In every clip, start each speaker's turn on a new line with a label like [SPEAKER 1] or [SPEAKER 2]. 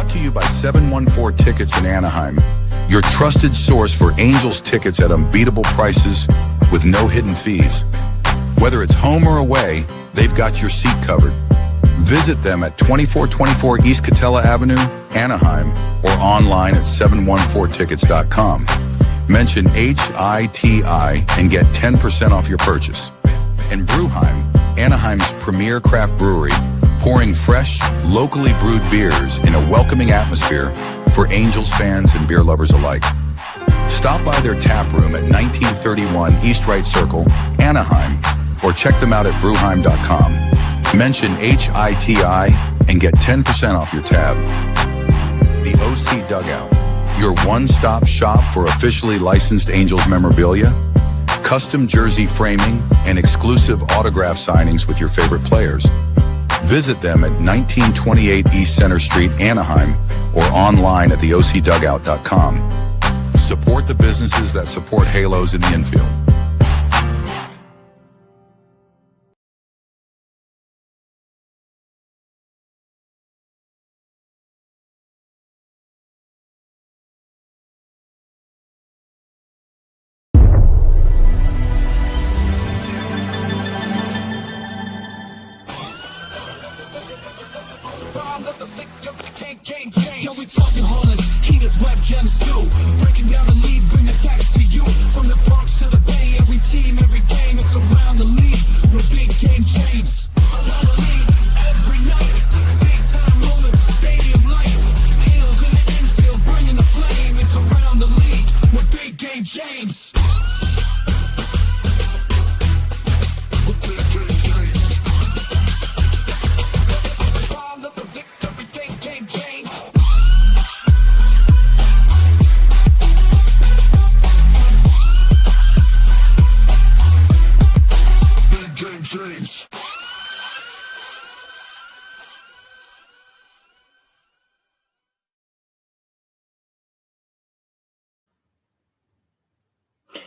[SPEAKER 1] Brought to you by 714 Tickets in Anaheim, your trusted source for Angels tickets at unbeatable prices with no hidden fees. Whether it's home or away, they've got your seat covered. Visit them at 2424 East Catella Avenue, Anaheim, or online at 714tickets.com. Mention HITI and get 10% off your purchase. And Brewheim, Anaheim's premier craft brewery, pouring fresh, locally brewed beers in a welcoming atmosphere for Angels fans and beer lovers alike. Stop by their tap room at 1931 East Wright Circle, Anaheim, or check them out at brewheim.com. Mention HITI and get 10% off your tab. The OC Dugout, your one-stop shop for officially licensed Angels memorabilia, custom jersey framing, and exclusive autograph signings with your favorite players. Visit them at 1928 East Center Street, Anaheim, or online at theocdugout.com. Support the businesses that support Halos in the infield.
[SPEAKER 2] Yo, we talking haulers, heaters, web gems too. Breaking down the lead, bringing facts to you. From the Bronx to the Bay, every team, every game, it's around the league. With Big Game James. Around the league, every night. Big time moments, stadium lights. Heels in the infield, bringing the flame. It's around the league with Big Game James. With Big Game James. Bomb of the victory, Big Game James. James.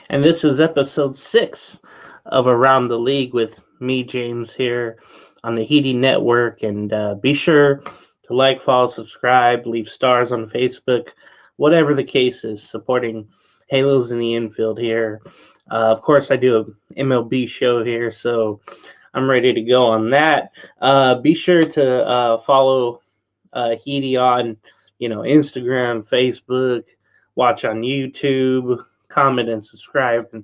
[SPEAKER 3] And this is episode 6 of Around the League with me, James, here on the HITI network. And be sure to like, follow, subscribe, leave stars on Facebook, whatever the case is, supporting Halos in the infield here. Of course, I do an MLB show here, so I'm ready to go on that. Be sure to follow HITI on, Instagram, Facebook, watch on YouTube, comment and subscribe, and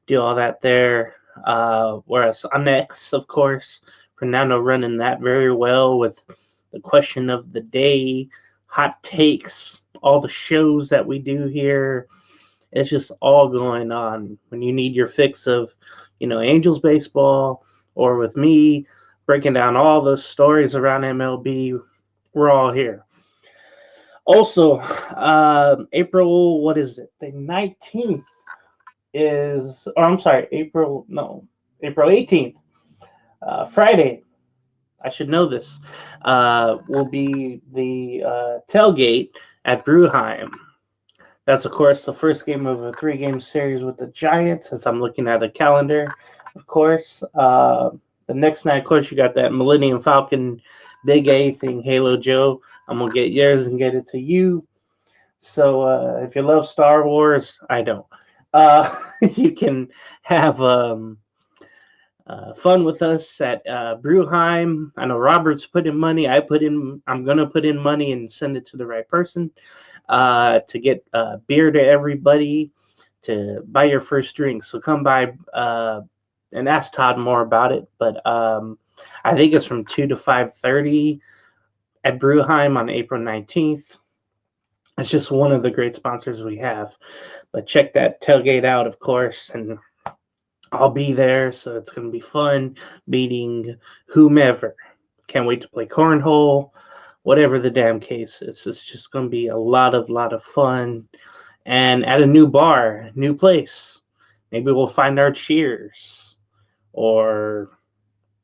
[SPEAKER 3] do all that there. Whereas on X, of course, Fernando running that very well with the question of the day, hot takes, all the shows that we do here. It's just all going on. When you need your fix of, Angels baseball, or with me breaking down all the stories around MLB, we're all here. Also, April, what is it? The 19th is, or I'm sorry, April 18th, Friday. I should know this. Will be the tailgate at Brewheim. That's, of course, the first game of a 3-game series with the Giants, as I'm looking at a calendar, of course. The next night, of course, you got that Millennium Falcon Big A thing, Halo Joe. I'm going to get yours and get it to you. So if you love Star Wars, I don't. You can have fun with us at Brewheim. I know Robert's put in money. I'm going to put in money and send it to the right person. To get beer to everybody, to buy your first drink. So come by and ask Todd more about it. But I think it's from 2 to 5:30 at Brewheim on April 19th. It's just one of the great sponsors we have. But check that tailgate out, of course, and I'll be there. So it's going to be fun meeting whomever. Can't wait to play cornhole. Whatever the damn case is, it's just going to be a lot of fun. And at a new bar, new place. Maybe we'll find our Cheers or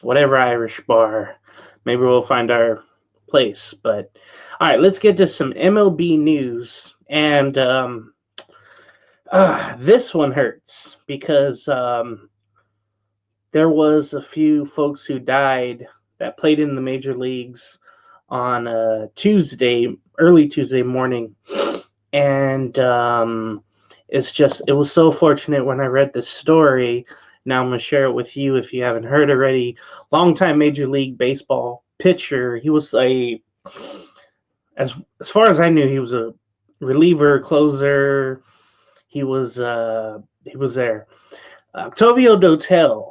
[SPEAKER 3] whatever Irish bar. Maybe we'll find our place. But all right, let's get to some MLB news. And this one hurts because there was a few folks who died that played in the major leagues on Tuesday early Tuesday morning, and it was so fortunate when I read this story. Now I'm going to share it with you if you haven't heard already. Longtime Major League Baseball pitcher. He was as far as I knew, he was a reliever, closer. He was there. Octavio Dotel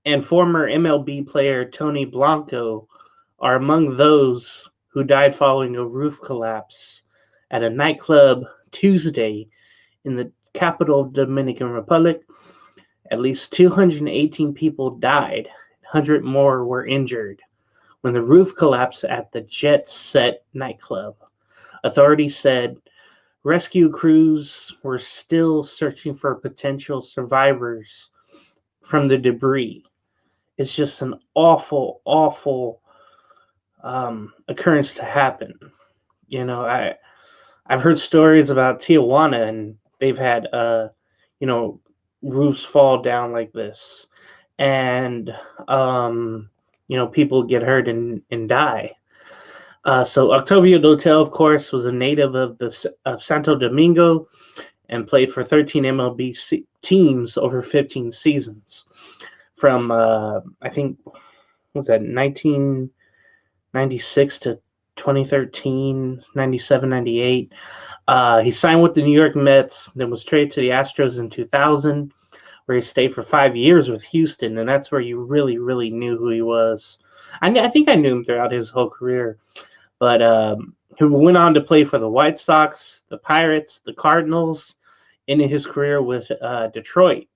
[SPEAKER 3] and former MLB player Tony Blanco are among those who died following a roof collapse at a nightclub Tuesday in the capital of the Dominican Republic. At least 218 people died, 100 more were injured when the roof collapsed at the Jet Set nightclub. Authorities said rescue crews were still searching for potential survivors from the debris. It's just an awful, awful occurrence to happen. You know, I've heard stories about Tijuana, and they've had roofs fall down like this, and people get hurt and die. So Octavio Dotel, of course, was a native of Santo Domingo and played for 13 MLB teams over 15 seasons. From I think, what was that, 1996 to 2013, 97, 98. He signed with the New York Mets, then was traded to the Astros in 2000, where he stayed for 5 years with Houston, and that's where you really, really knew who he was. I think I knew him throughout his whole career, but he went on to play for the White Sox, the Pirates, the Cardinals, ended his career with Detroit.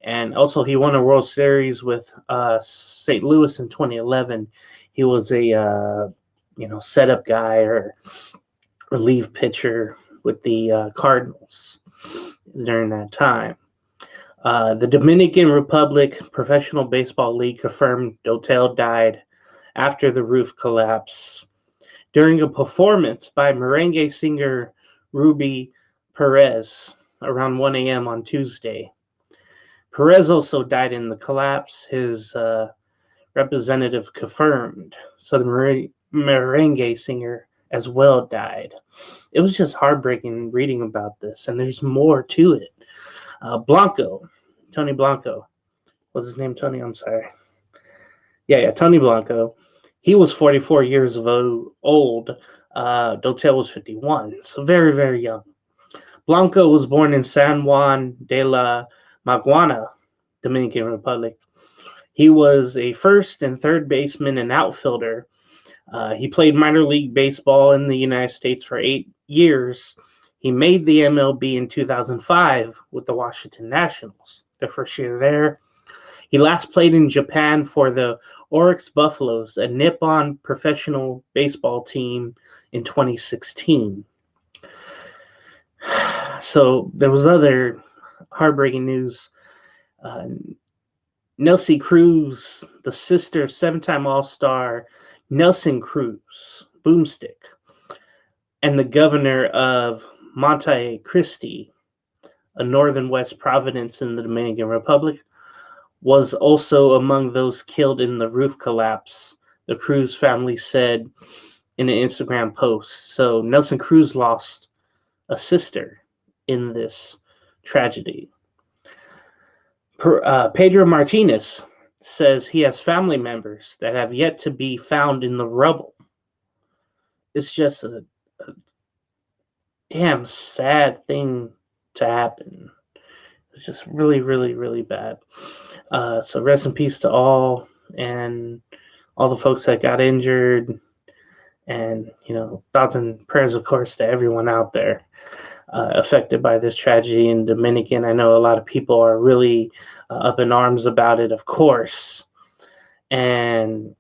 [SPEAKER 3] And also he won a World Series with St. Louis in 2011. He was a setup guy or relief pitcher with the Cardinals during that time. The Dominican Republic Professional Baseball League confirmed Dotel died after the roof collapse during a performance by merengue singer Ruby Perez around 1 a.m. on Tuesday. Perez also died in the collapse, his representative confirmed. So the merengue singer as well died. It was just heartbreaking reading about this, and there's more to it. Tony Blanco. Was his name Tony? I'm sorry. Yeah, Tony Blanco. He was 44 years old. Dotel was 51, so very, very young. Blanco was born in San Juan de la Maguana, Dominican Republic. He was a first and third baseman and outfielder. He played minor league baseball in the United States for 8 years. He made the MLB in 2005 with the Washington Nationals, their first year there. He last played in Japan for the Oryx Buffaloes, a Nippon professional baseball team, in 2016. So there was other heartbreaking news. Nelsie Cruz, the sister of seven-time All-Star Nelson Cruz, Boomstick, and the governor of Monte Cristi, a northern West Providence in the Dominican Republic, was also among those killed in the roof collapse, the Cruz family said in an Instagram post. So Nelson Cruz lost a sister in this tragedy. Pedro Martinez says he has family members that have yet to be found in the rubble. It's just a damn sad thing to happen. It's just really, really, really bad. So rest in peace to all, and all the folks that got injured, and thoughts and prayers, of course, to everyone out there affected by this tragedy in Dominican. I know a lot of people are really up in arms about it, of course, and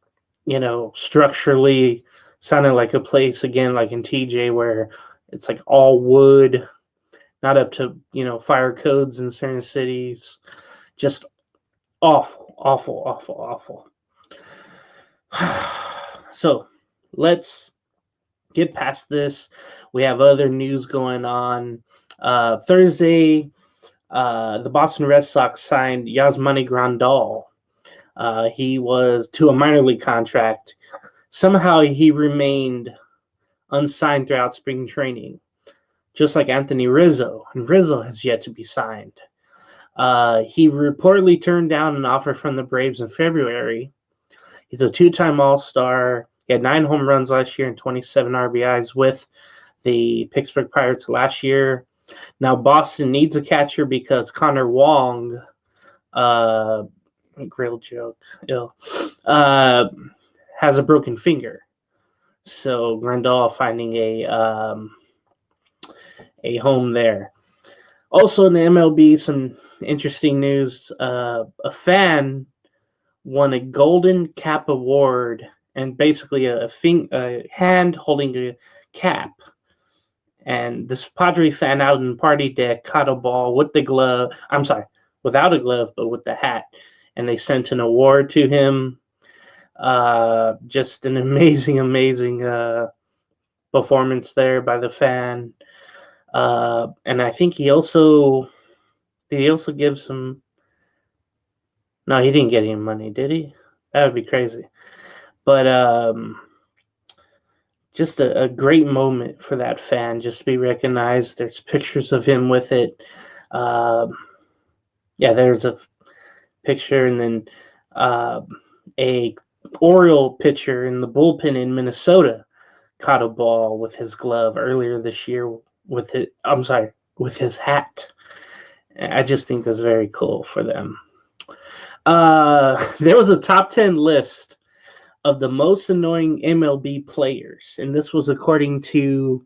[SPEAKER 3] structurally sounded like a place again, like in TJ, where it's like all wood, not up to fire codes in certain cities. Just awful, awful, awful, awful. So let's get past this. We have other news going on. Thursday, the Boston Red Sox signed Yasmani Grandal. He was to a minor league contract. Somehow he remained unsigned throughout spring training, just like Anthony Rizzo, and Rizzo has yet to be signed. He reportedly turned down an offer from the Braves in February. He's a two-time All-Star. He had 9 home runs last year and 27 RBIs with the Pittsburgh Pirates last year. Now Boston needs a catcher because Connor Wong, grill joke, has a broken finger. So Grandal finding a home there. Also in the MLB, some interesting news. A fan won a Golden Cap Award, and basically a hand holding a cap. And this Padre fan out in the party deck caught a ball with the glove. I'm sorry, without a glove, but with the hat. And they sent an award to him. Just an amazing performance there by the fan. And I think he also give some. No, he didn't get any money, did he? That would be crazy. But just a great moment for that fan, just to be recognized. There's pictures of him with it. There's a picture, and then a Oriole pitcher in the bullpen in Minnesota caught a ball with his glove earlier this year with his hat. I just think that's very cool for them. There was a top 10 list of the most annoying MLB players, and this was according to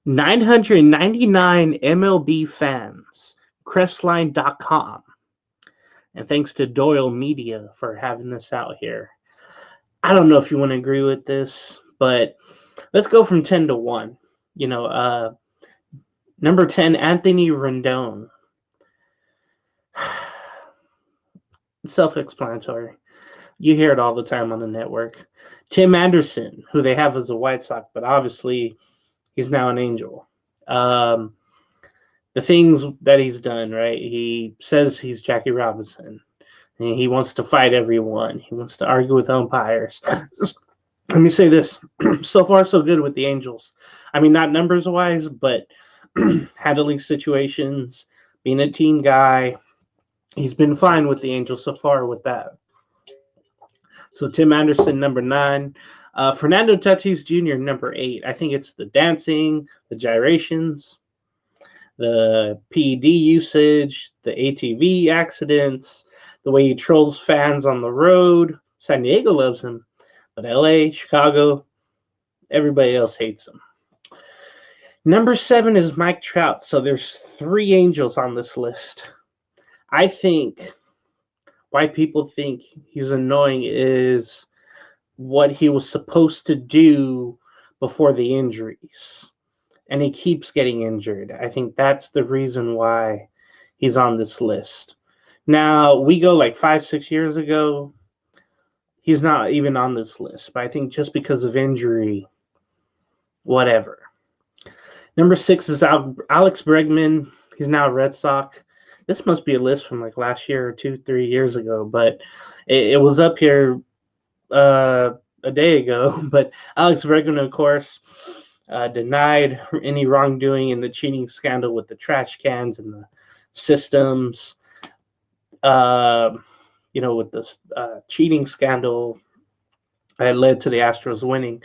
[SPEAKER 3] 999 MLB fans, Crestline.com. And thanks to Doyle Media for having this out here. I don't know if you want to agree with this, but let's go from 10 to 1. Number 10, Anthony Rendon. Self-explanatory. You hear it all the time on the network. Tim Anderson, who they have as a White Sox, but obviously he's now an Angel. The things that he's done, right? He says he's Jackie Robinson. And he wants to fight everyone. He wants to argue with umpires. Let me say this. So far, so good with the Angels. I mean, not numbers-wise, but handling situations, being a team guy. He's been fine with the Angels so far with that. So Tim Anderson, number 9. Fernando Tatis Jr., number 8. I think it's the dancing, the gyrations, the PED usage, the ATV accidents, the way he trolls fans on the road. San Diego loves him, but LA, Chicago, everybody else hates him. Number 7 is Mike Trout. So there's 3 Angels on this list. I think why people think he's annoying is what he was supposed to do before the injuries. And he keeps getting injured. I think that's the reason why he's on this list. Now, we go like 5-6 years ago, he's not even on this list. But I think just because of injury, whatever. Number 6 is Alex Bregman. He's now a Red Sox. This must be a list from like last year or 2-3 years ago, but it was up here a day ago. But Alex Bregman, of course, denied any wrongdoing in the cheating scandal with the trash cans and the systems. With this cheating scandal that led to the Astros winning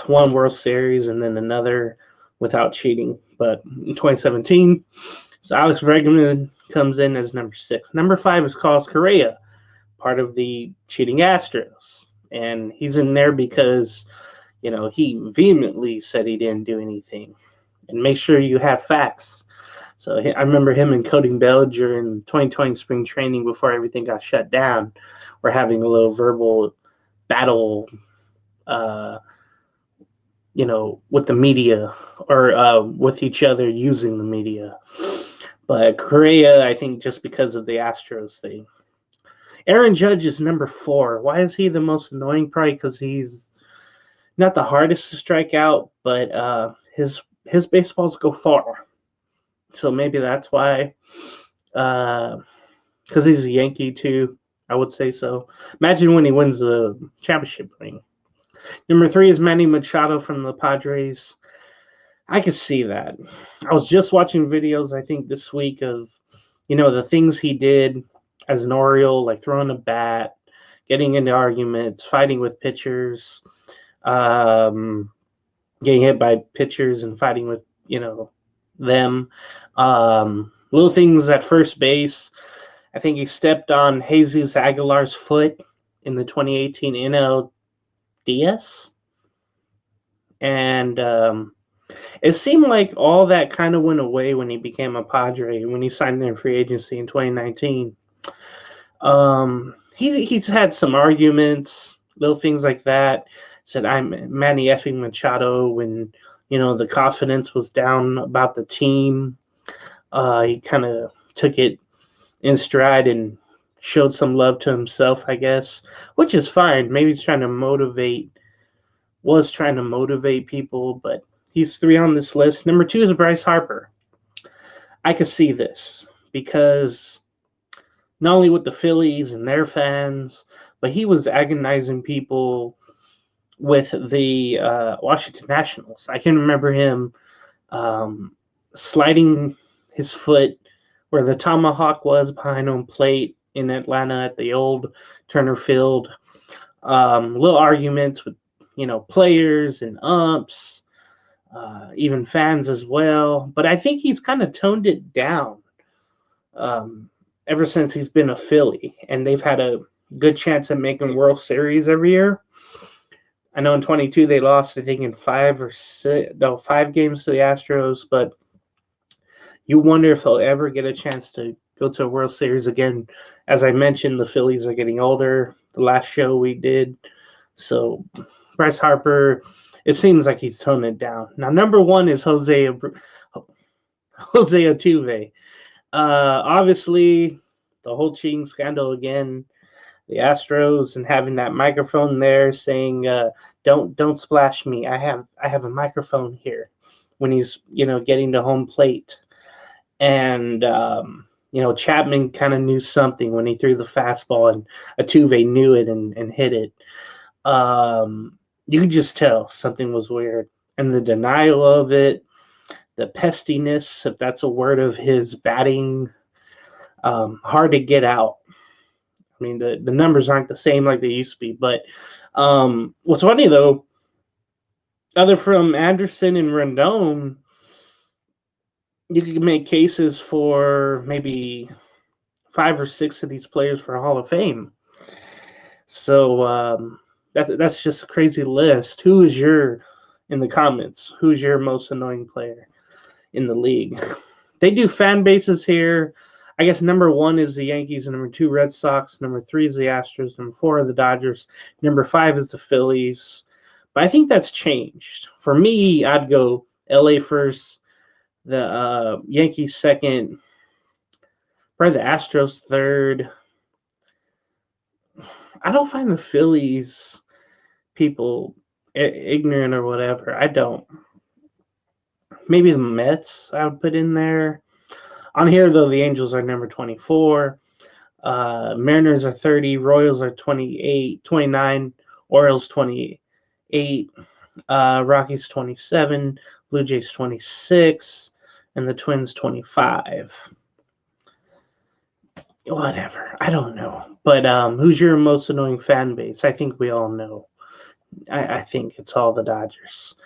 [SPEAKER 3] one World Series and then another without cheating. But in 2017, so Alex Bregman comes in as number 6. Number 5 is Carlos Correa, part of the cheating Astros. And he's in there because, he vehemently said he didn't do anything. And make sure you have facts. So I remember him and Cody Bellinger in 2020 spring training before everything got shut down. We're having a little verbal battle, with the media or with each other using the media. But Correa, I think just because of the Astros thing. Aaron Judge is number 4. Why is he the most annoying? Probably because he's not the hardest to strike out, but his baseballs go far. So maybe that's why. Because he's a Yankee too, I would say so. Imagine when he wins the championship ring. Number 3 is Manny Machado from the Padres. I could see that. I was just watching videos, I think, this week of, the things he did as an Oriole, like throwing a bat, getting into arguments, fighting with pitchers, getting hit by pitchers and fighting with, them. Little things at first base. I think he stepped on Jesus Aguilar's foot in the 2018 NLDS. And it seemed like all that kind of went away when he became a Padre, when he signed in free agency in 2019. He's had some arguments, little things like that. Said, I'm Manny effing Machado when, the confidence was down about the team. He kind of took it in stride and showed some love to himself, I guess, which is fine. Maybe he's trying to motivate people, but he's 3 on this list. Number 2 is Bryce Harper. I could see this because not only with the Phillies and their fans, but he was agonizing people with the Washington Nationals. I can remember him sliding his foot where the tomahawk was behind home plate in Atlanta at the old Turner Field. Little arguments with, players and umps, even fans as well. But I think he's kind of toned it down ever since he's been a Philly, and they've had a good chance at making World Series every year. I know in 22 they lost, I think, in 5 games to the Astros, but you wonder if he'll ever get a chance to go to a World Series again. As I mentioned, the Phillies are getting older. The last show we did. So Bryce Harper, it seems like he's toned it down. Now, number 1 is Jose Altuve. Obviously, the whole cheating scandal again. The Astros and having that microphone there saying, "Don't splash me. I have a microphone here." When he's getting to home plate, and Chapman kind of knew something when he threw the fastball, and Altuve knew it and hit it. You could just tell something was weird, and the denial of it, the pestiness, if that's a word, of his batting, hard to get out. I mean, the numbers aren't the same like they used to be. But what's funny, though, other from Anderson and Rendon, you could make cases for maybe 5 or 6 of these players for Hall of Fame. So that's just a crazy list. In the comments, who's your most annoying player in the league? They do fan bases here. I guess number 1 is the Yankees, number 2 Red Sox, number 3 is the Astros, number 4 are the Dodgers, number 5 is the Phillies. But I think that's changed. For me, I'd go LA first, the Yankees second, probably the Astros third. I don't find the Phillies people ignorant or whatever. I don't. Maybe the Mets I would put in there. On here, though, the Angels are number 24. Mariners are 30. Royals are 29. Orioles 28. Rockies 27. Blue Jays 26. And the Twins 25. Whatever. I don't know. But who's your most annoying fan base? I think we all know. I think it's all the Dodgers.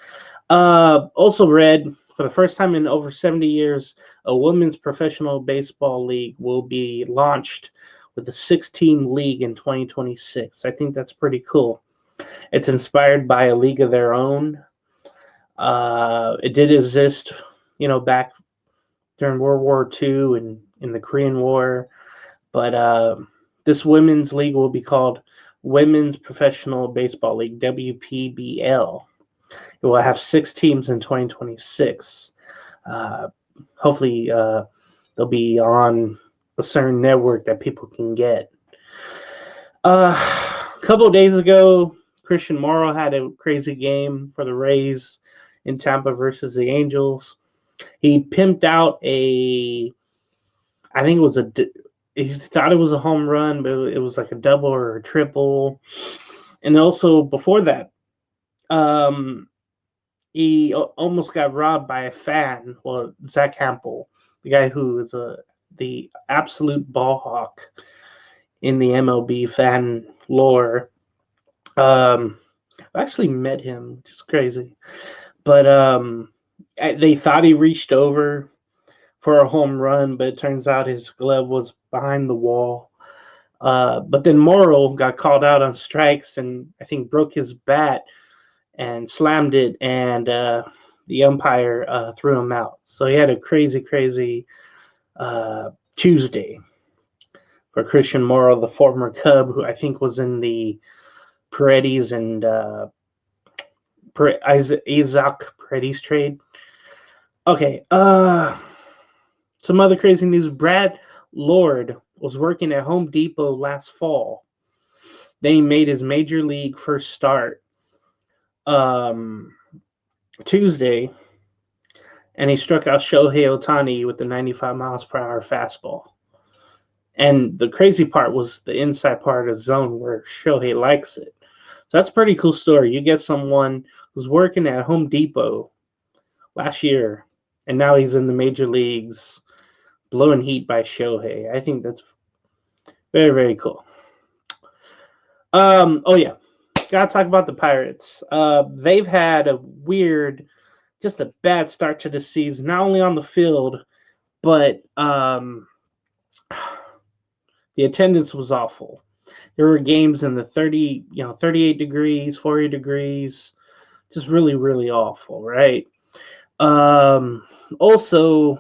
[SPEAKER 3] Also read, for the first time in over 70 years, a women's professional baseball league will be launched with a 6-team league in 2026. I think that's pretty cool. It's inspired by a league of their own. It did exist, back during World War II and in the Korean War. But this women's league will be called Women's Professional Baseball League, WPBL. It will have 6 teams in 2026. Hopefully, they'll be on a certain network that people can get. A couple of days ago, Christian Morrow had a crazy game for the Rays in Tampa versus the Angels. He pimped out he thought it was a home run, but it was like a double or a triple. And also before that, he almost got robbed by a fan. Well, Zach Hampel, the guy who is the absolute ball hawk in the MLB fan lore. I actually met him, which is crazy. But they thought he reached over for a home run, but it turns out his glove was behind the wall. But then Morrow got called out on strikes and I think broke his bat and slammed it, and the umpire threw him out. So he had a crazy Tuesday for Christian Morrow, the former Cub, who I think was in the Paredes and Isaac Paredes trade. Okay, some other crazy news. Brad Lord was working at Home Depot last fall. Then he made his major league first start Tuesday, and he struck out Shohei Ohtani with the 95 miles per hour fastball. And the crazy part was the inside part of the zone where Shohei likes it. So that's a pretty cool story. You get someone who's working at Home Depot last year, and now he's in the major leagues blowing heat by Shohei. I think that's very, very cool. Oh, yeah. Got to talk about the Pirates. They've had a weird, just a bad start to the season, not only on the field, but the attendance was awful. There were games in the 38 degrees, 40 degrees, just really, really awful, right? Also,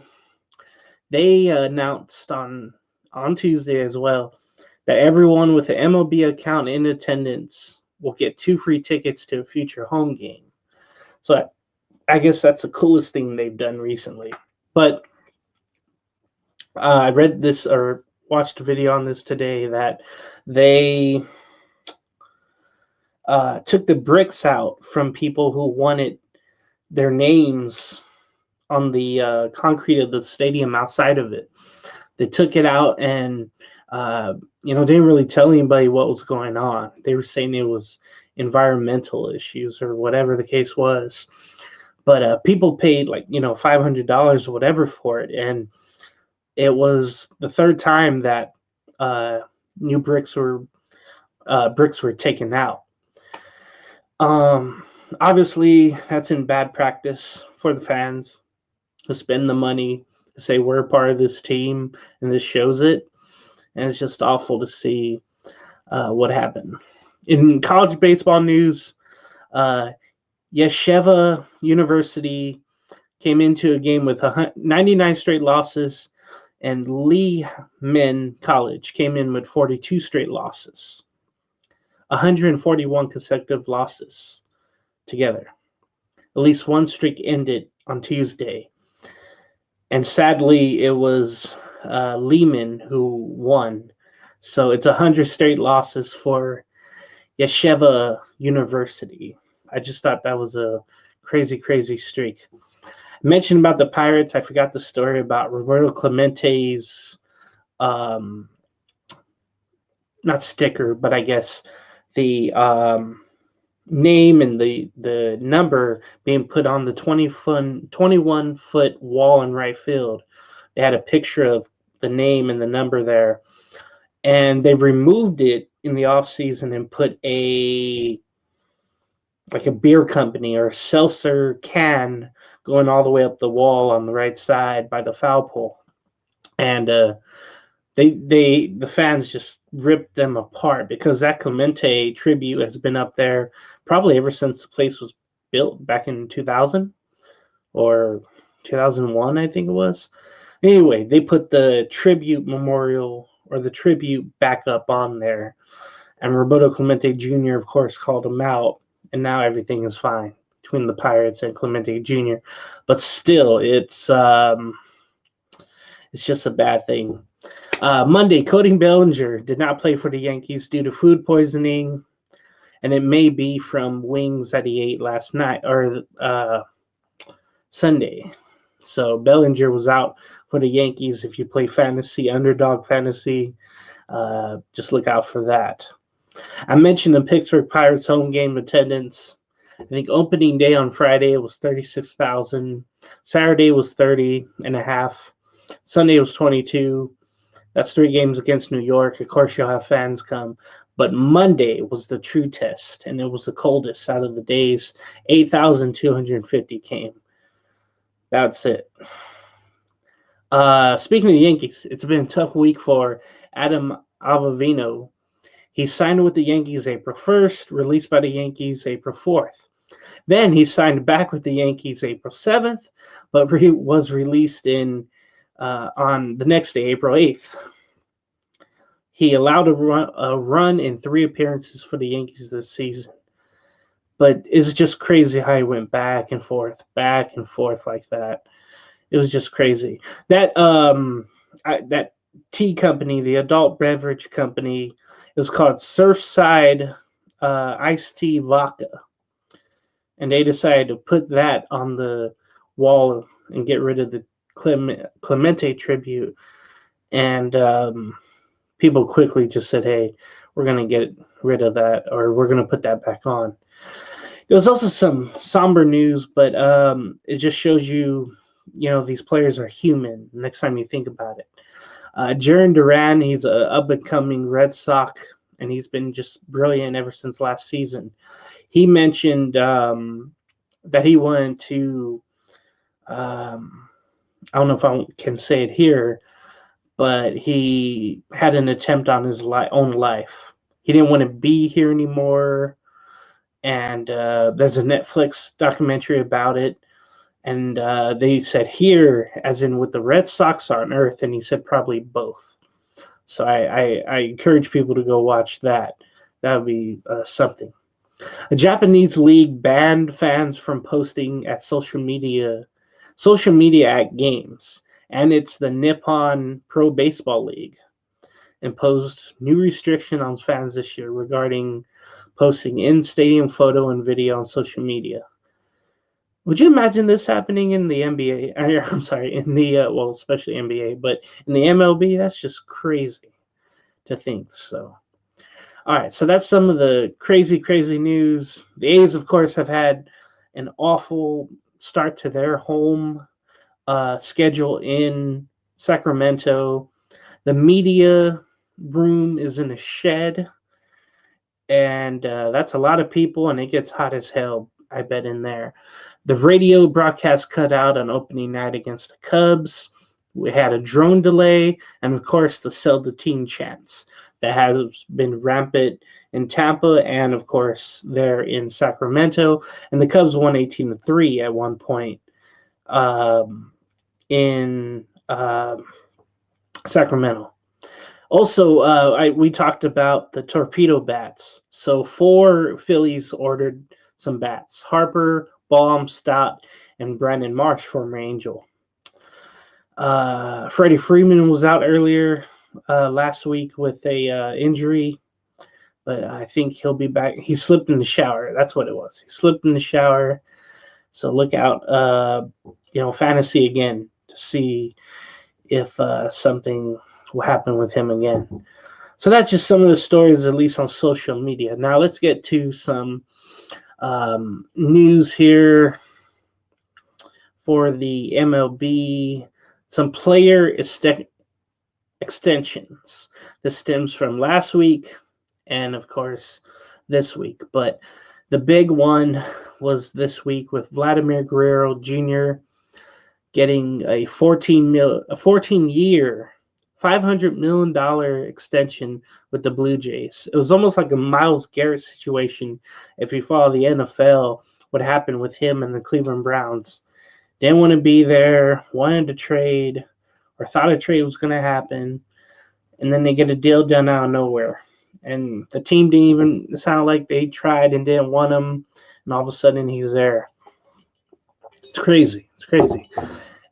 [SPEAKER 3] they announced on Tuesday as well that everyone with an MLB account in attendance will get 2 free tickets to a future home game. So I guess that's the coolest thing they've done recently. But I read this or watched a video on this today that they took the bricks out from people who wanted their names on the concrete of the stadium outside of it. They took it out and didn't really tell anybody what was going on. They were saying it was environmental issues or whatever the case was. But people paid $500 or whatever for it, and it was the third time that new bricks were taken out. Obviously, that's in bad practice for the fans to spend the money to say we're a part of this team, and this shows it. And it's just awful to see what happened. In college baseball news, Yeshiva University came into a game with 99 straight losses, and Lehman College came in with 42 straight losses. 141 consecutive losses together. At least one streak ended on Tuesday. And sadly, it was Lehman who won. So it's 100 straight losses for Yeshiva University. I just thought that was a crazy streak. I mentioned about the Pirates. I forgot the story about Roberto Clemente's not sticker, but I guess the name and the number being put on the 21-foot wall in right field. They had a picture of the name and the number there, and they removed it in the off season and put a beer company or a seltzer can going all the way up the wall on the right side by the foul pole, and the fans just ripped them apart because that Clemente tribute has been up there probably ever since the place was built back in 2000 or 2001, I think it was. Anyway, they put the tribute memorial or the tribute back up on there, and Roberto Clemente Jr., of course, called him out, and now everything is fine between the Pirates and Clemente Jr. But still, it's just a bad thing. Monday, Cody Bellinger did not play for the Yankees due to food poisoning, and it may be from wings that he ate last night or Sunday. So Bellinger was out for the Yankees. If you play fantasy, Underdog Fantasy, just look out for that. I mentioned the Pittsburgh Pirates home game attendance. I think opening day on Friday was 36,000. Saturday was 30 and a half. Sunday was 22. That's 3 games against New York. Of course, you'll have fans come. But Monday was the true test, and it was the coldest out of the days. 8,250 came. That's it. Speaking of the Yankees, it's been a tough week for Adam Avavino. He signed with the Yankees April 1st, released by the Yankees April 4th. Then he signed back with the Yankees April 7th, but was released on the next day, April 8th. He allowed a run in 3 appearances for the Yankees this season. But it's just crazy how he went back and forth like that. It was just crazy. That tea company, the adult beverage company, is called Surfside Iced Tea Vodka. And they decided to put that on the wall and get rid of the Clemente tribute. And people quickly just said, hey, we're going to get rid of that, or we're going to put that back on. There was also some somber news, but it just shows you, these players are human next time you think about it. Jarren Duran, he's an up-and-coming Red Sox, and he's been just brilliant ever since last season. He mentioned that he wanted to, I don't know if I can say it here, but he had an attempt on his own life. He didn't want to be here anymore, and there's a Netflix documentary about it. And they said here, as in with the Red Sox on Earth, and he said probably both. So I encourage people to go watch that. That would be something. A Japanese league banned fans from posting at social media at games, and it's the Nippon Pro Baseball League imposed new restriction on fans this year regarding posting in-stadium photo and video on social media. Would you imagine this happening in the NBA? I'm sorry, in the especially NBA, but in the MLB, that's just crazy to think. So, all right, so that's some of the crazy news. The A's, of course, have had an awful start to their home schedule in Sacramento. The media room is in a shed, and that's a lot of people, and it gets hot as hell, I bet, in there. The radio broadcast cut out on opening night against the Cubs. We had a drone delay, and of course the sell the team chants that has been rampant in Tampa and of course there in Sacramento. And the Cubs won 18-3 at one point in Sacramento. Also, we talked about the torpedo bats. So 4 Phillies ordered some bats: Harper, Baum, Stott, and Brandon Marsh, former Angel. Freddie Freeman was out earlier last week with a injury, but I think he'll be back. He slipped in the shower. That's what it was. He slipped in the shower. So look out, fantasy again to see if something will happen with him again. So that's just some of the stories, at least on social media. Now let's get to some news here for the MLB. Some player extensions. This stems from last week and, of course, this week. But the big one was this week with Vladimir Guerrero Jr. getting a 14-year, $500 million extension with the Blue Jays. It was almost like a Myles Garrett situation. If you follow the NFL, what happened with him and the Cleveland Browns. Didn't want to be there, wanted to trade, or thought a trade was going to happen, and then they get a deal done out of nowhere. And the team didn't even sound like they tried and didn't want him, and all of a sudden he's there. It's crazy.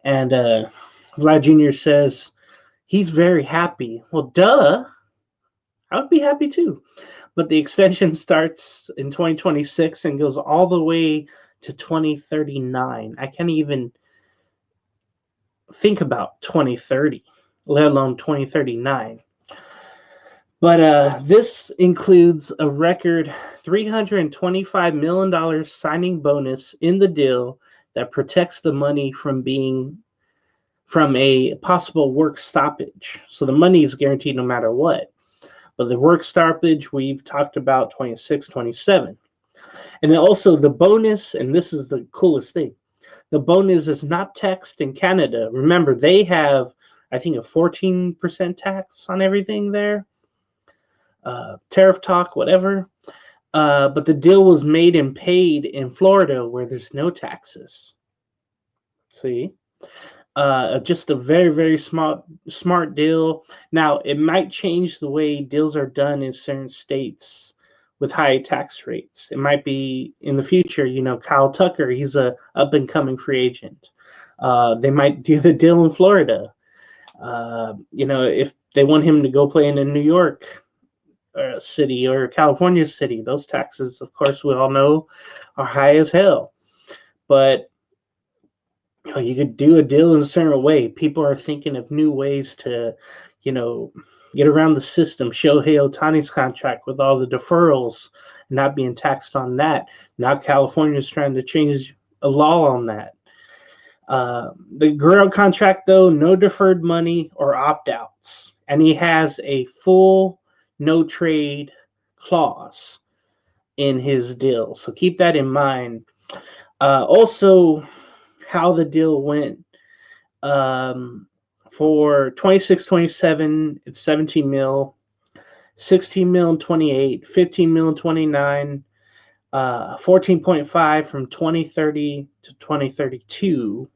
[SPEAKER 3] And Vlad Jr. says he's very happy. Well, duh. I would be happy too. But the extension starts in 2026 and goes all the way to 2039. I can't even think about 2030, let alone 2039. But this includes a record $325 million signing bonus in the deal that protects the money from a possible work stoppage. So the money is guaranteed no matter what. But the work stoppage, we've talked about 26, 27. And then also the bonus, and this is the coolest thing, the bonus is not taxed in Canada. Remember, they have, I think, a 14% tax on everything there. Tariff talk, whatever. But the deal was made and paid in Florida where there's no taxes. See? Just a very, very smart deal. Now, it might change the way deals are done in certain states with high tax rates. It might be in the future, Kyle Tucker, he's a up-and-coming free agent. They might do the deal in Florida. If they want him to go play in a New York city or California city, those taxes, of course, we all know are high as hell. But you could do a deal in a certain way. People are thinking of new ways to, get around the system. Shohei Ohtani's contract with all the deferrals not being taxed on that. Now California is trying to change a law on that. The Guerrero contract, though, no deferred money or opt-outs. And he has a full no-trade clause in his deal. So keep that in mind. Also, how the deal went. For 26-27, it's 17 mil, 16 mil and 28, 15 mil and 29, 14.5 from 2030 to 2032,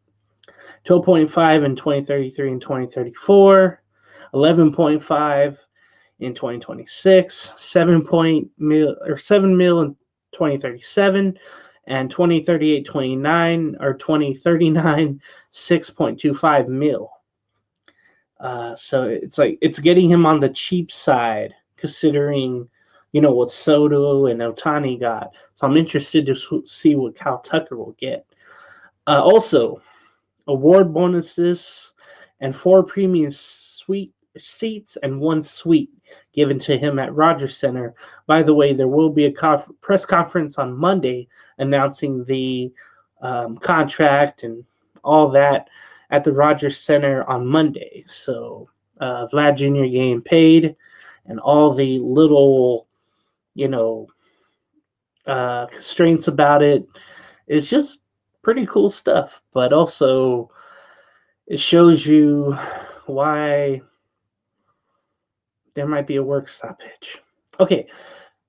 [SPEAKER 3] 12.5 in 2033 and 2034, 11.5 in 2026, 7 mil in 2037, and 2038, 29 or 2039, 6.25 mil. So it's getting him on the cheap side, considering what Soto and Ohtani got. So I'm interested to see what Kyle Tucker will get. Also, award bonuses and 4 premium suite seats and 1 suite given to him at Rogers Center. By the way, there will be a press conference on Monday announcing the contract and all that at the Rogers Center on Monday. So Vlad Jr. getting paid and all the little, constraints about it. It's just pretty cool stuff. But also it shows you why there might be a work stoppage. Okay.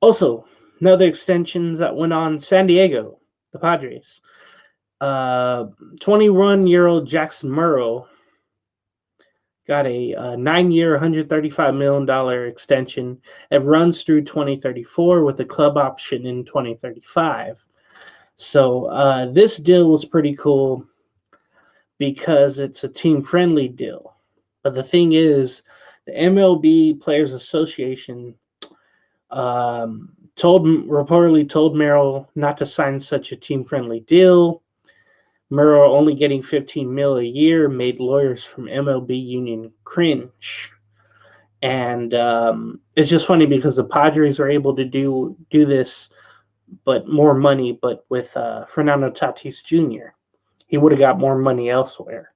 [SPEAKER 3] Also, another extensions that went on San Diego, the Padres. 21-year-old Jackson Murrow got a 9-year, $135 million extension. It runs through 2034 with a club option in 2035. So this deal was pretty cool because it's a team-friendly deal. But the thing is, the MLB Players Association reportedly told Merrill not to sign such a team-friendly deal. Merrill only getting 15 mil a year made lawyers from MLB union cringe. And it's just funny because the Padres were able to do this, but more money, but with Fernando Tatis Jr. He would have got more money elsewhere.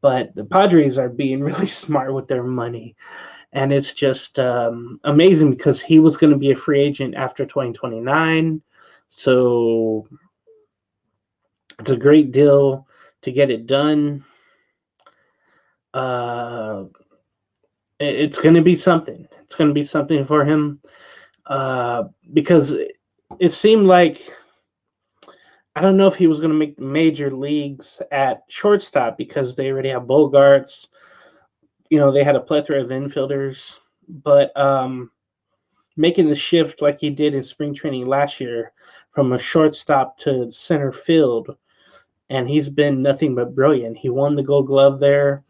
[SPEAKER 3] But the Padres are being really smart with their money. And it's just amazing because he was going to be a free agent after 2029. So it's a great deal to get it done. It's going to be something. It's going to be something for him because it seemed like, I don't know if he was going to make the major leagues at shortstop because they already have Bogarts. They had a plethora of infielders. But making the shift like he did in spring training last year from a shortstop to center field, and he's been nothing but brilliant. He won the Gold Glove there.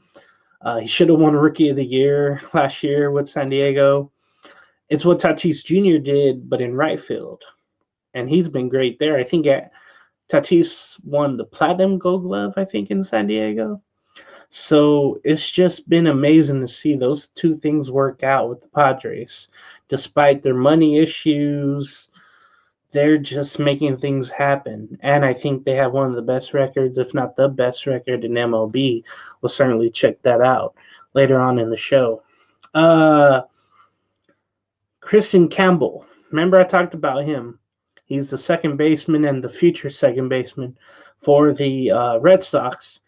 [SPEAKER 3] He should have won Rookie of the Year last year with San Diego. It's what Tatis Jr. did, but in right field. And he's been great there. I think Tatis won the Platinum Gold Glove, I think, in San Diego. So it's just been amazing to see those two things work out with the Padres. Despite their money issues, they're just making things happen. And I think they have one of the best records, if not the best record in MLB. We'll certainly check that out later on in the show. Christian Campbell. Remember I talked about him. He's the second baseman and the future second baseman for the Red Sox.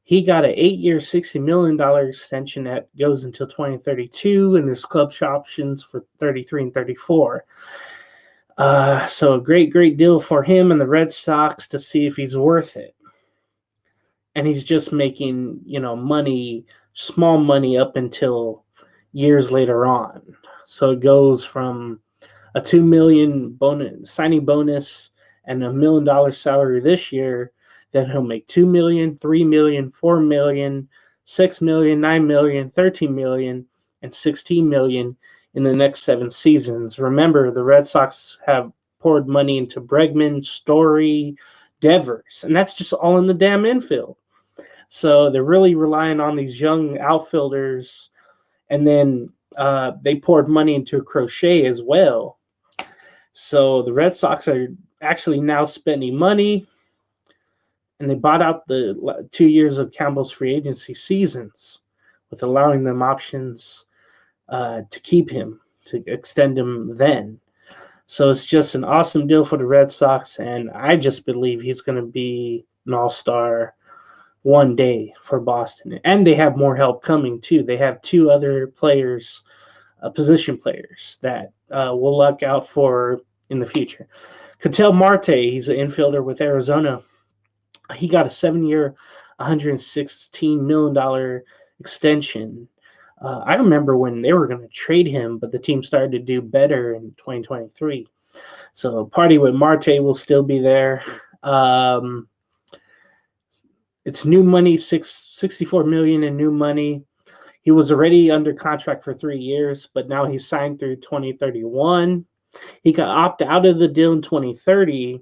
[SPEAKER 3] He got an 8-year, $60 million extension that goes until 2032, and there's club options for 33 and 34. So a great, great deal for him and the Red Sox to see if he's worth it. And he's just making, money, small money up until years later on. So it goes from a $2 million signing bonus and $1 million salary this year. Then he'll make $2 million, $3 million, $4 million, $6 million, $9 million, $13 million, and $16 million in the next 7 seasons. Remember, the Red Sox have poured money into Bregman, Story, Devers, and that's just all in the damn infield. So they're really relying on these young outfielders, and then they poured money into Crochet as well. So the Red Sox are actually now spending money, and they bought out the 2 years of Campbell's free agency seasons with allowing them options to keep him, to extend him then. So it's just an awesome deal for the Red Sox, and I just believe he's going to be an all-star one day for Boston. And they have more help coming, too. They have 2 other players, position players, that we'll look out for in the future. Ketel Marte, he's an infielder with Arizona. He got a 7-year, $116 million extension. I remember when they were going to trade him, but the team started to do better in 2023. So party with Marte will still be there. It's new money, $64 million in new money. He was already under contract for 3 years, but now he's signed through 2031. He got opted out of the deal in 2030.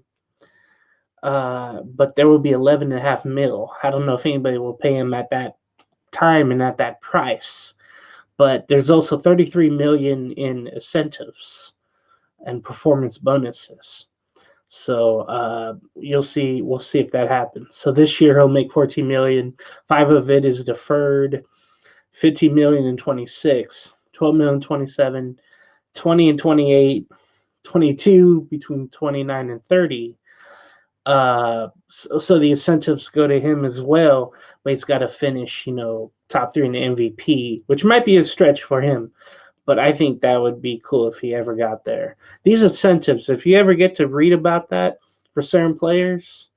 [SPEAKER 3] But there will be $11.5 million. I don't know if anybody will pay him at that time and at that price. But there's also $33 million in incentives and performance bonuses. So we'll see if that happens. So this year he'll make $14 million. 5 of it is deferred. $15 million in 26, $12 million in 27, 20 and 28, 22 between 29 and 30. So the incentives go to him as well, but he's got to finish, top 3 in the MVP, which might be a stretch for him, but I think that would be cool if he ever got there. These incentives, if you ever get to read about that for certain players,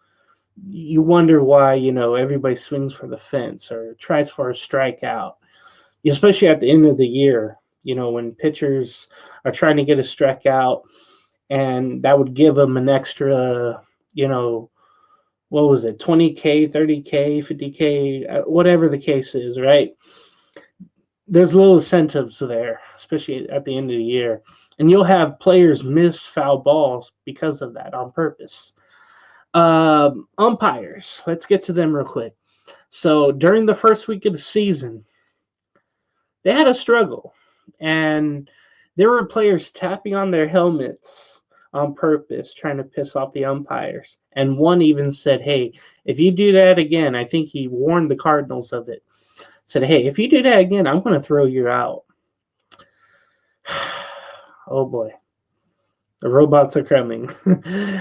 [SPEAKER 3] you wonder why, everybody swings for the fence or tries for a strikeout, especially at the end of the year, when pitchers are trying to get a strikeout, and that would give them an extra, what was it, 20K, 30K, 50K, whatever the case is, right? There's little incentives there, especially at the end of the year. And you'll have players miss foul balls because of that on purpose. Umpires, let's get to them real quick. So during the first week of the season, they had a struggle. And there were players tapping on their helmets on purpose, trying to piss off the umpires. And one even said, hey, if you do that again, I think he warned the Cardinals of it. Said, hey, if you do that again, I'm going to throw you out. Oh, boy. The robots are coming.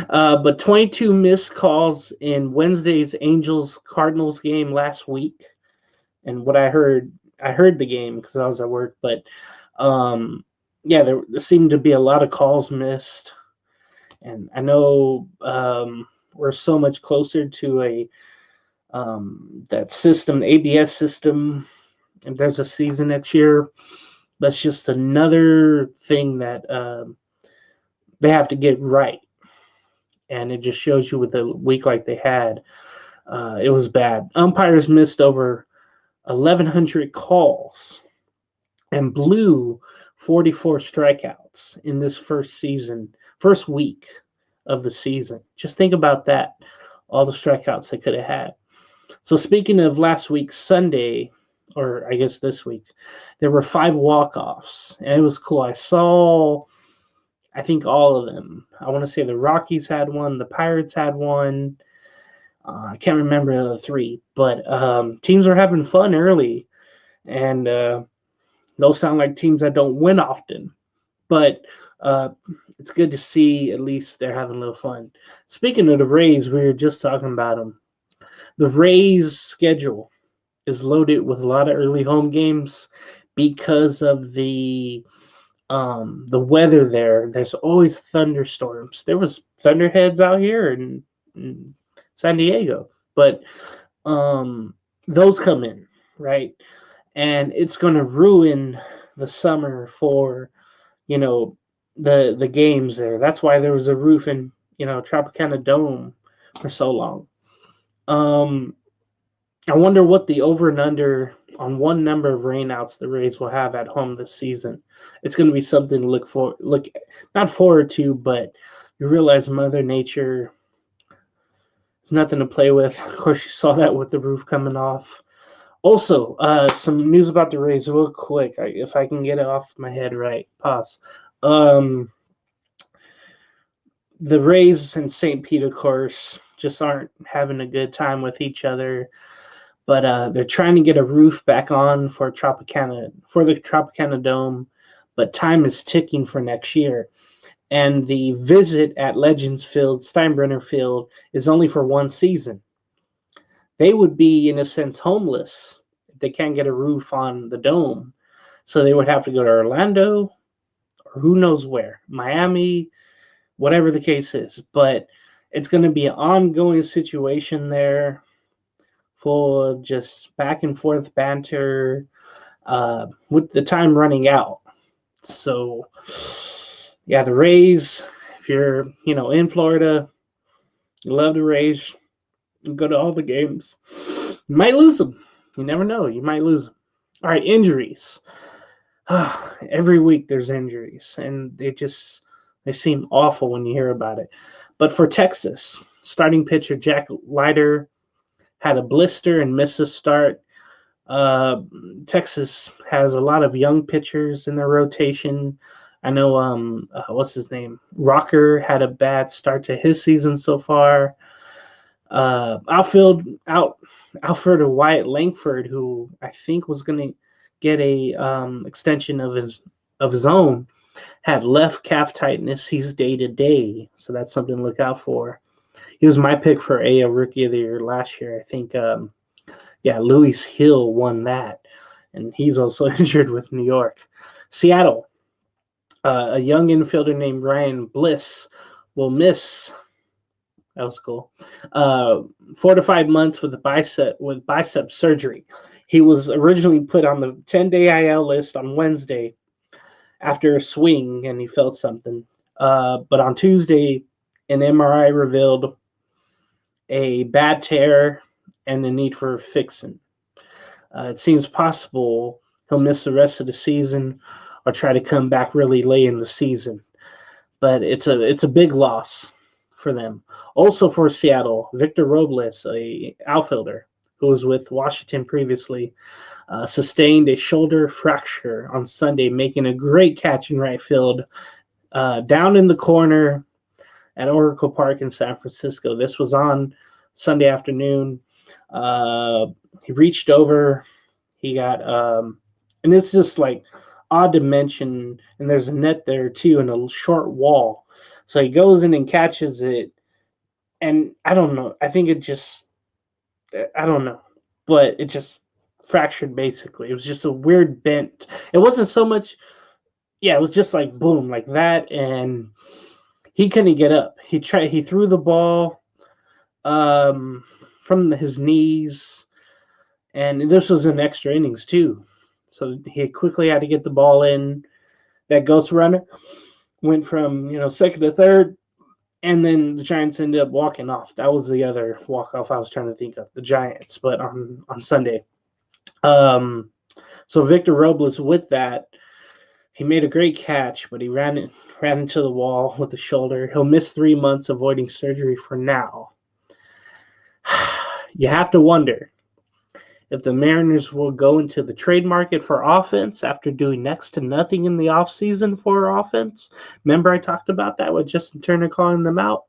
[SPEAKER 3] But 22 missed calls in Wednesday's Angels-Cardinals game last week. And what I heard the game because I was at work. But, there seemed to be a lot of calls missed. And I know we're so much closer to that system, the ABS system. If there's a season next year, that's just another thing that they have to get right. And it just shows you with a week like they had, it was bad. Umpires missed over 1,100 calls and blew 44 strikeouts in this first week of the season. Just think about that, all the strikeouts they could have had. So speaking of last week's Sunday, or I guess this week, there were 5 walk-offs, and it was cool. I saw, I think, all of them. I want to say the Rockies had one, the Pirates had one. I can't remember the 3, but teams were having fun early, and those sound like teams that don't win often. But it's good to see at least they're having a little fun. Speaking of the Rays, we were just talking about them. The Rays' schedule is loaded with a lot of early home games because of the weather there. There's always thunderstorms. There was thunderheads out here in San Diego, but those come in, right? And it's going to ruin the summer for, the games there. That's why there was a roof in, Tropicana Dome for so long. I wonder what the over and under on one number of rainouts the Rays will have at home this season. It's going to be something to look not forward to, but you realize Mother Nature is nothing to play with. Of course, you saw that with the roof coming off. Also, some news about the Rays real quick. If I can get it off my head right. Pause. The Rays and St. Pete, of course, just aren't having a good time with each other. But they're trying to get a roof back on for the Tropicana Dome, but time is ticking for next year. And the visit at Legends Field, Steinbrenner Field, is only for one season. They would be, in a sense, homeless if they can't get a roof on the dome. So they would have to go to Orlando or who knows where, Miami, whatever the case is. But it's going to be an ongoing situation there, full of just back and forth banter with the time running out. So, yeah, the Rays, if you're, in Florida, you love the Rays, you go to all the games. You might lose them. You never know. You might lose them. All right, injuries. Every week there's injuries, and they seem awful when you hear about it. But for Texas, starting pitcher Jack Leiter had a blister and missed a start. Texas has a lot of young pitchers in their rotation. I know, what's his name? Rocker had a bad start to his season so far. Outfielder Wyatt Langford, who I think was going to get a extension of his own, had left calf tightness. He's day to day, so that's something to look out for. He was my pick for AL Rookie of the Year last year. I think, Luis Hill won that, and he's also injured with New York. Seattle, a young infielder named Ryan Bliss will miss. That was cool. 4 to 5 months with bicep surgery. He was originally put on the 10-day IL list on Wednesday after a swing, and he felt something. But on Tuesday, an MRI revealed a bad tear and the need for fixing. It seems possible he'll miss the rest of the season or try to come back really late in the season. But it's a big loss for them. Also for Seattle, Victor Robles, a outfielder who was with Washington previously, sustained a shoulder fracture on Sunday, making a great catch in right field down in the corner at Oracle Park in San Francisco. This was on Sunday afternoon. He reached over. He got, and it's just like odd to mention, and there's a net there too and a short wall. So he goes in and catches it, and I don't know. I think I don't know, but it just fractured basically. It was just a weird bent. It wasn't so much, it was just like boom, like that, and he couldn't get up. He threw the ball from his knees, and this was in extra innings too. So he quickly had to get the ball in. That ghost runner went from second to third, and then the Giants ended up walking off. That was the other walk-off I was trying to think of, the Giants, but on Sunday. So Victor Robles, with that, he made a great catch, but he ran into the wall with the shoulder. He'll miss 3 months avoiding surgery for now. You have to wonder, if the Mariners will go into the trade market for offense after doing next to nothing in the offseason for offense. Remember I talked about that with Justin Turner calling them out?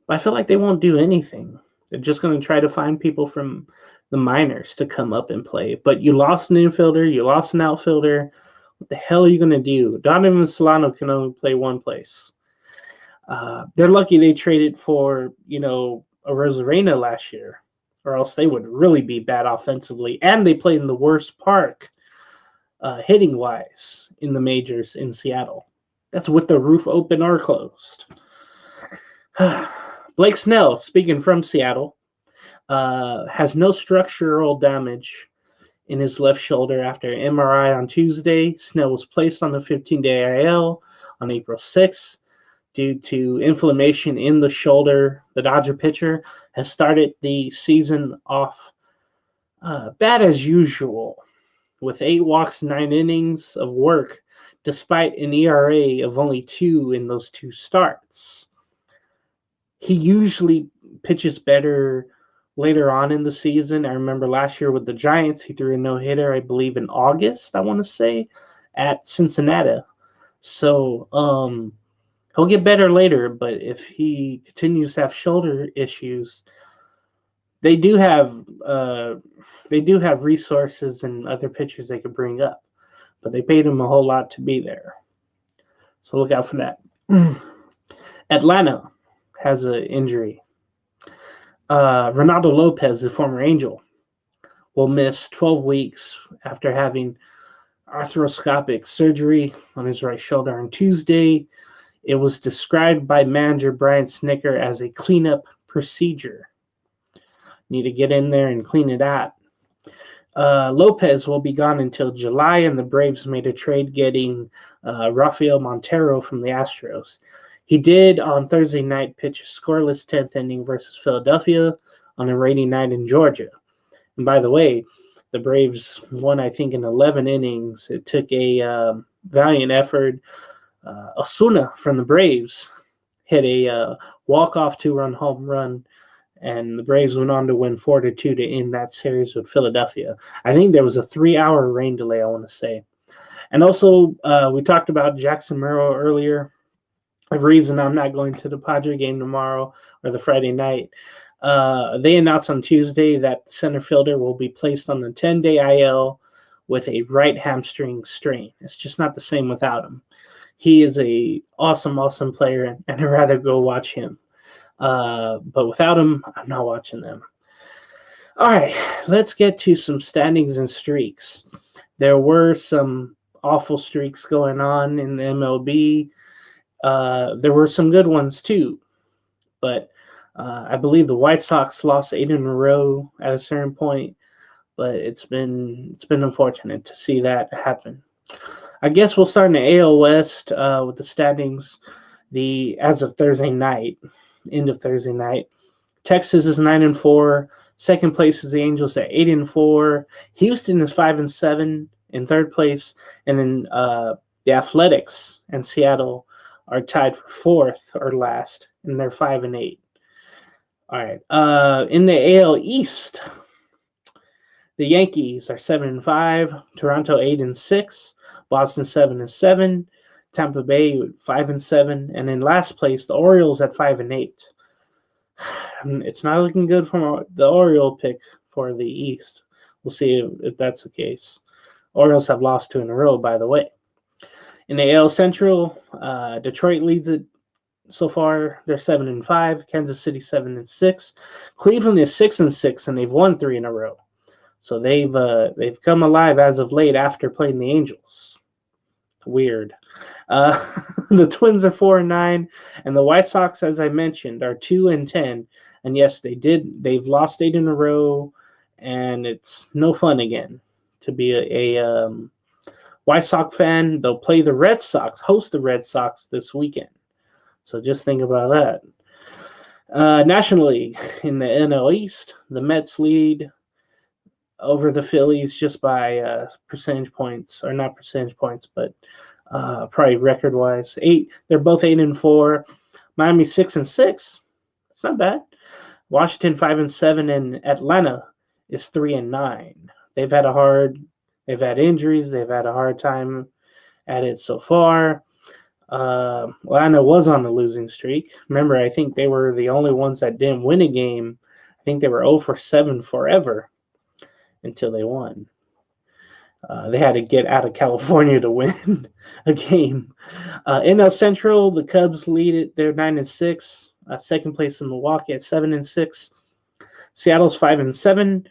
[SPEAKER 3] I feel like they won't do anything. They're just going to try to find people from the minors to come up and play. But you lost an infielder, you lost an outfielder. What the hell are you going to do? Donovan Solano can only play one place. They're lucky they traded for, a Rosarena last year, or else they would really be bad offensively. And they played in the worst park, hitting-wise, in the majors in Seattle. That's with the roof open or closed. Blake Snell, speaking from Seattle, has no structural damage in his left shoulder after MRI on Tuesday. Snell was placed on the 15-day IL on April 6th due to inflammation in the shoulder. The Dodger pitcher has started the season off bad as usual, with 8 walks, 9 innings of work, despite an ERA of only 2 in those 2 starts. He usually pitches better later on in the season. I remember last year with the Giants, he threw a no-hitter, I believe, in August, I want to say, at Cincinnati. So he'll get better later, but if he continues to have shoulder issues, they do have resources and other pitchers they could bring up, but they paid him a whole lot to be there. So look out for that. Atlanta has an injury. Ronaldo Lopez, the former Angel, will miss 12 weeks after having arthroscopic surgery on his right shoulder on Tuesday. It was described by manager Brian Snitker as a cleanup procedure. Need to get in there and clean it out. Lopez will be gone until July, and the Braves made a trade getting Rafael Montero from the Astros. He did on Thursday night pitch a scoreless 10th inning versus Philadelphia on a rainy night in Georgia. And by the way, the Braves won, I think, in 11 innings. It took a valiant effort. Osuna from the Braves hit a walk-off 2-run home run, and the Braves went on to win 4-2 to end that series with Philadelphia. I think there was a 3-hour rain delay, I want to say. And also, we talked about Jackson Merrill earlier. The reason I'm not going to the Padre game tomorrow or the Friday night, they announced on Tuesday that center fielder will be placed on the 10-day IL with a right hamstring strain. It's just not the same without him. He is a awesome player, and I'd rather go watch him. But without him, I'm not watching them. All right, let's get to some standings and streaks. There were some awful streaks going on in the MLB. There were some good ones too, but I believe the White Sox lost 8 in a row at a certain point. But it's been unfortunate to see that happen. I guess we'll start in the AL West with the standings. As of Thursday night, end of Thursday night, Texas is 9-4. Second place is the Angels at 8-4. Houston is 5-7 in third place, and then the Athletics and Seattle are tied for fourth or last, and they're 5-8. All right. In the AL East, the Yankees are 7-5, Toronto 8-6, Boston 7-7, Tampa Bay 5-7, and in last place, the Orioles at 5-8. It's not looking good for the Oriole pick for the East. We'll see if that's the case. Orioles have lost 2 in a row, by the way. In the AL Central, Detroit leads it so far. They're 7-5. Kansas City 7-6. Cleveland is 6-6, and they've won 3 in a row. So they've come alive as of late after playing the Angels. Weird. The Twins are 4-9, and the White Sox, as I mentioned, are 2-10. And yes, they've lost 8 in a row, and it's no fun again to be a White Sox fan. They'll play the Red Sox, host the Red Sox this weekend. So just think about that. National League, in the NL East, the Mets lead over the Phillies just by percentage points, or not percentage points, but probably record-wise. They're both 8-4. Miami 6-6. It's not bad. Washington 5-7, and Atlanta is 3-9. They've had injuries. They've had a hard time at it so far. Atlanta was on a losing streak. Remember, I think they were the only ones that didn't win a game. I think they were 0-7 forever until they won. They had to get out of California to win a game. NL Central, the Cubs lead it. They're 9-6. Second place in Milwaukee at 7-6. Seattle's 5-7.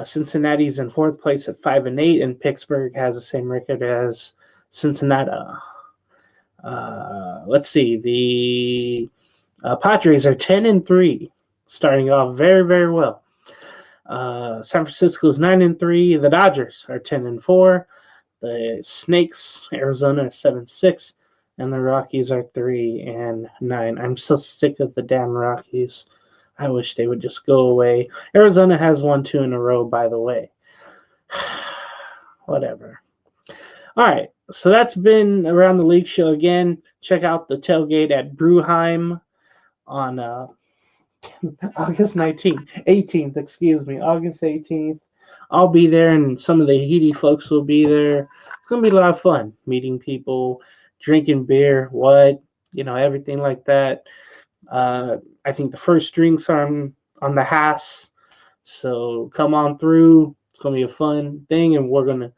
[SPEAKER 3] Cincinnati's in fourth place at 5-8, and Pittsburgh has the same record as Cincinnati. Let's see. The Padres are 10-3, starting off very, very well. San Francisco's 9-3. The Dodgers are 10-4. The Snakes, Arizona, are 7-6, and the Rockies are 3-9. I'm so sick of the damn Rockies. I wish they would just go away. Arizona has won 2 in a row, by the way. Whatever. All right, so that's been Around the League show again. Check out the tailgate at Brewheim on August 18th, August 18th. I'll be there, and some of the HITI folks will be there. It's going to be a lot of fun, meeting people, drinking beer, everything like that. I think the first drinks are on the Haas, so come on through. It's going to be a fun thing, and we're going to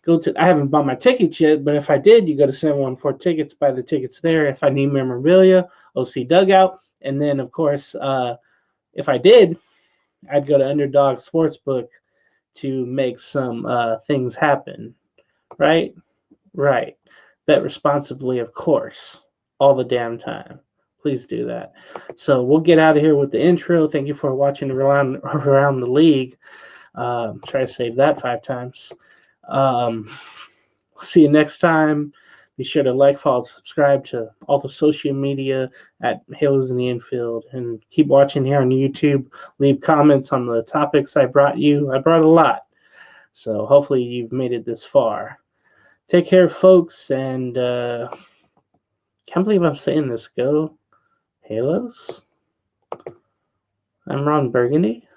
[SPEAKER 3] go to, I haven't bought my tickets yet, but if I did, you go to 714 Tickets, buy the tickets there. If I need memorabilia, OC Dugout. And then, of course, if I did, I'd go to Underdog Sportsbook to make some things happen. Right? Right. Bet responsibly, of course, all the damn time. Please do that. So we'll get out of here with the intro. Thank you for watching Around the League. Try to save that 5 times. See you next time. Be sure to like, follow, subscribe to all the social media at Halos in the Infield, and keep watching here on YouTube. Leave comments on the topics I brought you. I brought a lot, so hopefully you've made it this far. Take care, folks, and can't believe I'm saying this. Go Halos. I'm Ron Burgundy.